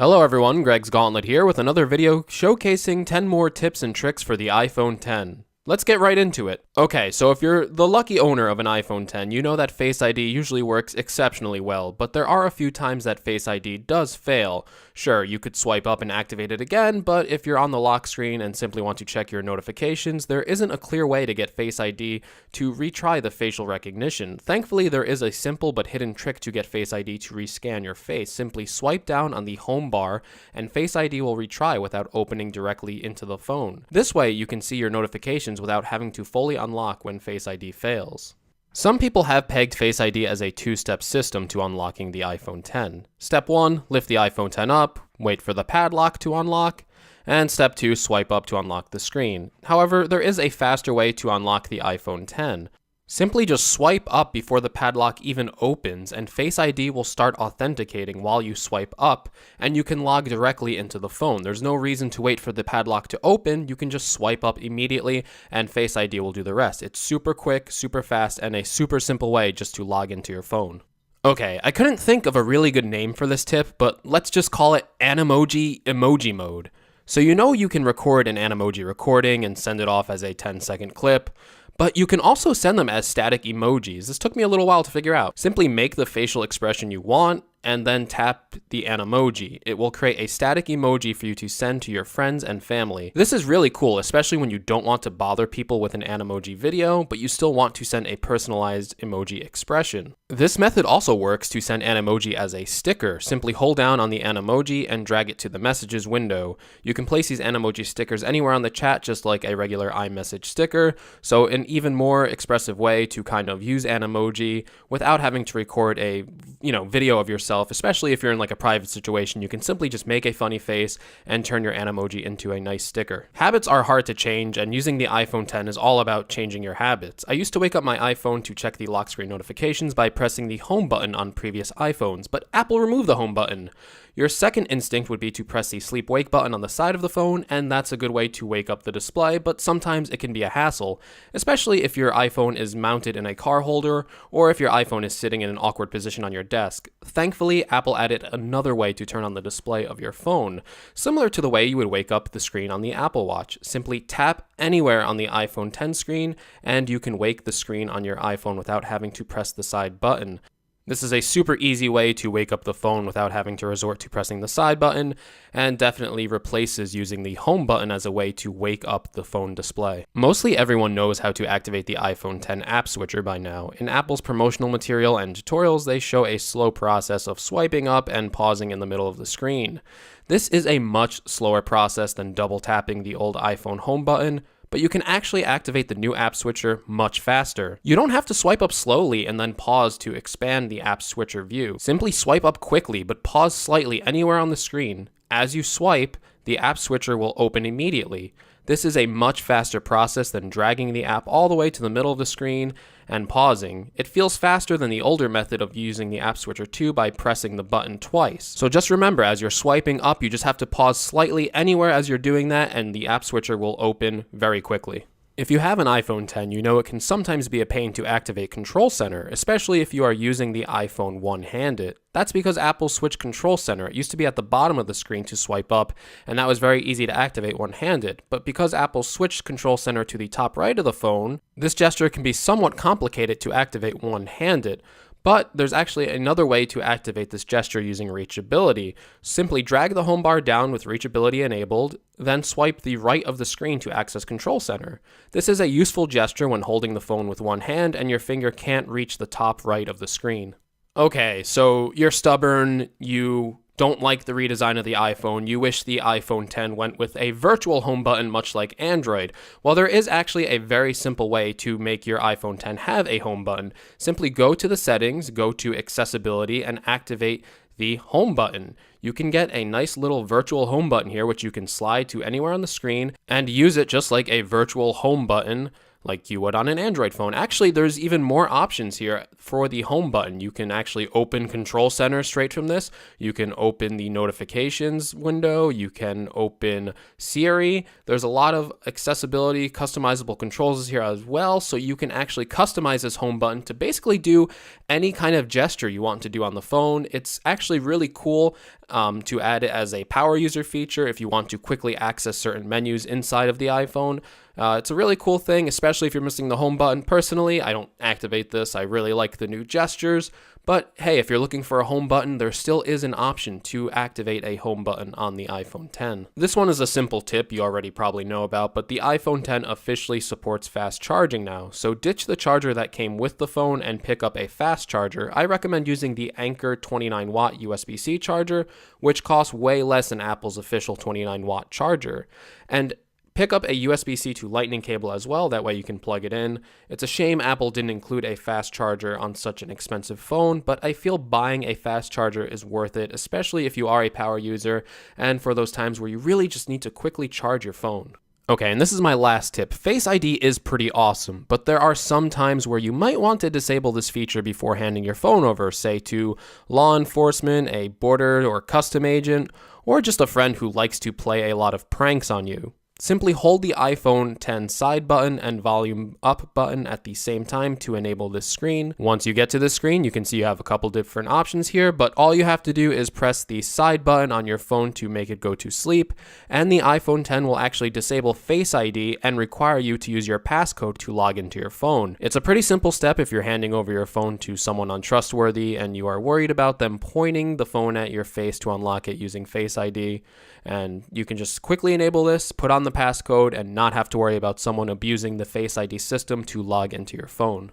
Hello everyone, Greg's Gauntlet here with another video showcasing 10 more tips and tricks for the iPhone X. Let's get right into it. Okay, so if you're the lucky owner of an iPhone X, you know that Face ID usually works exceptionally well, but there are a few times that Face ID does fail. Sure, you could swipe up and activate it again, but if you're on the lock screen and simply want to check your notifications, there isn't a clear way to get Face ID to retry the facial recognition. Thankfully, there is a simple but hidden trick to get Face ID to rescan your face. Simply swipe down on the home bar and Face ID will retry without opening directly into the phone. This way, you can see your notifications without having to fully unlock when Face ID fails. Some people have pegged Face ID as a two-step system to unlocking the iPhone X. Step 1, lift the iPhone X up, wait for the padlock to unlock, and step 2, swipe up to unlock the screen. However, there is a faster way to unlock the iPhone X. Simply just swipe up before the padlock even opens, and Face ID will start authenticating while you swipe up, and you can log directly into the phone. There's no reason to wait for the padlock to open. You can just swipe up immediately, and Face ID will do the rest. It's super quick, super fast, and a super simple way just to log into your phone. Okay, I couldn't think of a really good name for this tip, but let's just call it animoji emoji mode. So you can record an animoji recording and send it off as a 10-second clip, but you can also send them as static emojis. This took me a little while to figure out. Simply make the facial expression you want and then tap the animoji. It will create a static emoji for you to send to your friends and family. This is really cool, especially when you don't want to bother people with an animoji video, but you still want to send a personalized emoji expression. This method also works to send animoji as a sticker. Simply hold down on the animoji and drag it to the messages window. You can place these animoji stickers anywhere on the chat, just like a regular iMessage sticker. So an even more expressive way to kind of use animoji without having to record a video of yourself. Especially if you're in like a private situation, you can simply just make a funny face and turn your animoji into a nice sticker. Habits are hard to change, and using the iPhone X is all about changing your habits. I used to wake up my iPhone to check the lock screen notifications by pressing the home button on previous iPhones, but Apple removed the home button. Your second instinct would be to press the sleep wake button on the side of the phone, and that's a good way to wake up the display, but sometimes it can be a hassle, especially if your iPhone is mounted in a car holder or if your iPhone is sitting in an awkward position on your desk. Thankfully, Apple added another way to turn on the display of your phone, similar to the way you would wake up the screen on the Apple Watch. Simply tap anywhere on the iPhone X screen, and you can wake the screen on your iPhone without having to press the side button. This is a super easy way to wake up the phone without having to resort to pressing the side button, and definitely replaces using the home button as a way to wake up the phone display. Mostly everyone knows how to activate the iPhone X app switcher by now. In Apple's promotional material and tutorials, they show a slow process of swiping up and pausing in the middle of the screen. This is a much slower process than double tapping the old iPhone home button, but you can actually activate the new app switcher much faster. You don't have to swipe up slowly and then pause to expand the app switcher view. Simply swipe up quickly, but pause slightly anywhere on the screen. As you swipe, the app switcher will open immediately. This is a much faster process than dragging the app all the way to the middle of the screen and pausing. It feels faster than the older method of using the app switcher 2 by pressing the button twice. So just remember, as you're swiping up, you just have to pause slightly anywhere as you're doing that, and the app switcher will open very quickly. If you have an iPhone X, you know it can sometimes be a pain to activate Control Center, especially if you are using the iPhone one-handed. That's because Apple switched Control Center. It used to be at the bottom of the screen to swipe up, and that was very easy to activate one-handed. But because Apple switched Control Center to the top right of the phone, this gesture can be somewhat complicated to activate one-handed. But there's actually another way to activate this gesture using reachability. Simply drag the home bar down with reachability enabled, then swipe the right of the screen to access Control Center. This is a useful gesture when holding the phone with one hand and your finger can't reach the top right of the screen. Okay, so you're stubborn, you don't like the redesign of the iPhone, you wish the iPhone X went with a virtual home button much like Android. Well, there is actually a very simple way to make your iPhone X have a home button. Simply go to the settings, go to accessibility, and activate the home button. You can get a nice little virtual home button here, which you can slide to anywhere on the screen and use it just like a virtual home button like you would on an Android phone. Actually, there's even more options here for the home button. You can actually open Control Center straight from this. You can open the notifications window. You can open Siri. There's a lot of accessibility, customizable controls here as well, so you can actually customize this home button to basically do any kind of gesture you want to do on the phone. It's actually really cool. to add it as a power user feature if you want to quickly access certain menus inside of the iPhone. It's a really cool thing, especially if you're missing the home button. Personally, I don't activate this. I really like the new gestures. But hey, if you're looking for a home button, there still is an option to activate a home button on the iPhone X. This one is a simple tip you already probably know about, but the iPhone X officially supports fast charging now. So ditch the charger that came with the phone and pick up a fast charger. I recommend using the Anker 29-watt USB-C charger, which costs way less than Apple's official 29-watt charger. And pick up a USB-C to Lightning cable as well, that way you can plug it in. It's a shame Apple didn't include a fast charger on such an expensive phone, but I feel buying a fast charger is worth it, especially if you are a power user and for those times where you really just need to quickly charge your phone. Okay, and this is my last tip. Face ID is pretty awesome, but there are some times where you might want to disable this feature before handing your phone over, say to law enforcement, a border or custom agent, or just a friend who likes to play a lot of pranks on you. Simply hold the iPhone X side button and volume up button at the same time to enable this screen. Once you get to this screen, you can see you have a couple different options here, but all you have to do is press the side button on your phone to make it go to sleep, and the iPhone X will actually disable Face ID and require you to use your passcode to log into your phone. It's a pretty simple step if you're handing over your phone to someone untrustworthy and you are worried about them pointing the phone at your face to unlock it using Face ID, and you can just quickly enable this, put on the passcode, and not have to worry about someone abusing the Face ID system to log into your phone.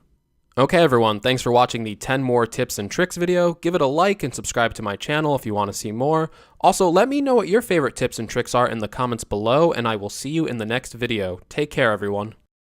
Okay everyone, thanks for watching the 10 more tips and tricks video. Give it a like and subscribe to my channel if you want to see more. Also, let me know what your favorite tips and tricks are in the comments below, and I will see you in the next video. Take care everyone.